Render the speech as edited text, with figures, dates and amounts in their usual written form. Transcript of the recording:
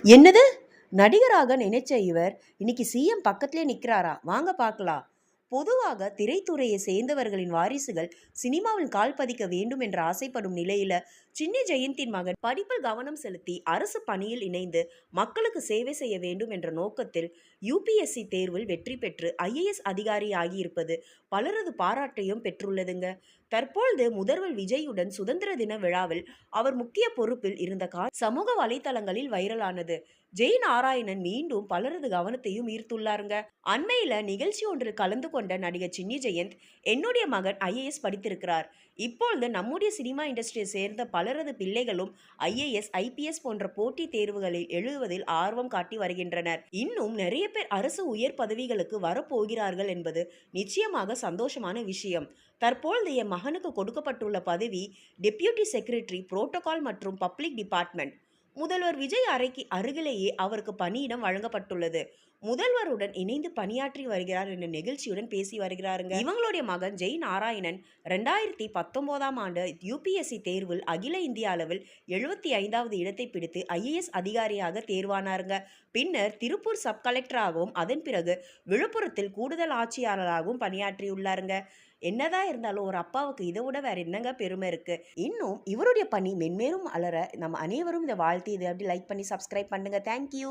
என்னது? நடிகராக நினைச்ச இவர் இன்னைக்கு சிஎம் பக்கத்திலே நிக்கிறாரா? வாங்க பார்க்கலாம். பொதுவாக திரைத்துறையை சேர்ந்தவர்களின் வாரிசுகள் சினிமாவில் கால் பதிக்க வேண்டும் என்று ஆசைப்படும் நிலையில சின்ன ஜெயந்தின் மகன் படிப்பில் கவனம் செலுத்தி அரசு பணியில் இணைந்து மக்களுக்கு சேவை செய்ய வேண்டும் என்ற நோக்கத்தில் யூபிஎஸ்சி தேர்வில் வெற்றி பெற்று ஐஏஎஸ் அதிகாரி ஆகியிருப்பது பலரது பாராட்டையும் பெற்றுள்ளதுங்க. தற்பொழுது முதல்வர் விஜயுடன் சுதந்திர தின விழாவில் அவர் முக்கிய பொறுப்பில் இருந்த சமூக வலைதளங்களில் வைரலானது. ஜெய் நாராயணன் மீண்டும் பலரது கவனத்தையும் ஈர்த்துள்ளாருங்க. அண்மையில நிகழ்ச்சி ஒன்றில் கலந்து கொண்ட நடிகர் சின்னி ஜெயந்த், என்னுடைய மகன் ஐஏஎஸ் படித்திருக்கிறார். இப்பொழுது நம்முடைய சினிமா இண்டஸ்ட்ரியை சேர்ந்த பலரது பிள்ளைகளும் ஐஏஎஸ் ஐபிஎஸ் போன்ற போட்டித் தேர்வுகளில் எழுதுவதில் ஆர்வம் காட்டி வருகின்றனர். இன்னும் நிறைய பேர் அரசு உயர் பதவிகளுக்கு வரப்போகிறார்கள் என்பது நிச்சயமாக சந்தோஷமான விஷயம். தற்பொழுது என் மகனுக்கு கொடுக்கப்பட்டுள்ள பதவி டெப்யூட்டி செக்ரட்டரி புரோட்டோகால் மற்றும் பப்ளிக் டிபார்ட்மெண்ட். முதல்வர் விஜய் அறைக்கு அருகிலேயே அவருக்கு பணியிடம் வழங்கப்பட்டுள்ளது. முதல்வருடன் இணைந்து பணியாற்றி வருகிறார் என்ற நெகிழ்ச்சியுடன் பேசி வருகிறாருங்க. இவங்களுடைய மகன் ஜெய் நாராயணன் 2019ஆம் ஆண்டு யூபிஎஸ்சி தேர்வில் அகில இந்திய அளவில் 75வது இடத்தை பிடித்து ஐஏஎஸ் அதிகாரியாக தேர்வானாருங்க. பின்னர் திருப்பூர் சப் கலெக்டராகவும் அதன் பிறகு விழுப்புரத்தில் கூடுதல் ஆட்சியாளராகவும் பணியாற்றியுள்ளாருங்க. என்னதான் இருந்தாலும் ஒரு அப்பாவுக்கு இதை விட வேற என்னங்க பெருமை இருக்கு. இன்னும் இவருடைய பணி மென்மேலும் அலர நம்ம அனைவரும் இதை வாழ்த்தி இதை அப்படி லைக் பண்ணி சப்ஸ்கிரைப் பண்ணுங்க. தேங்க்யூ.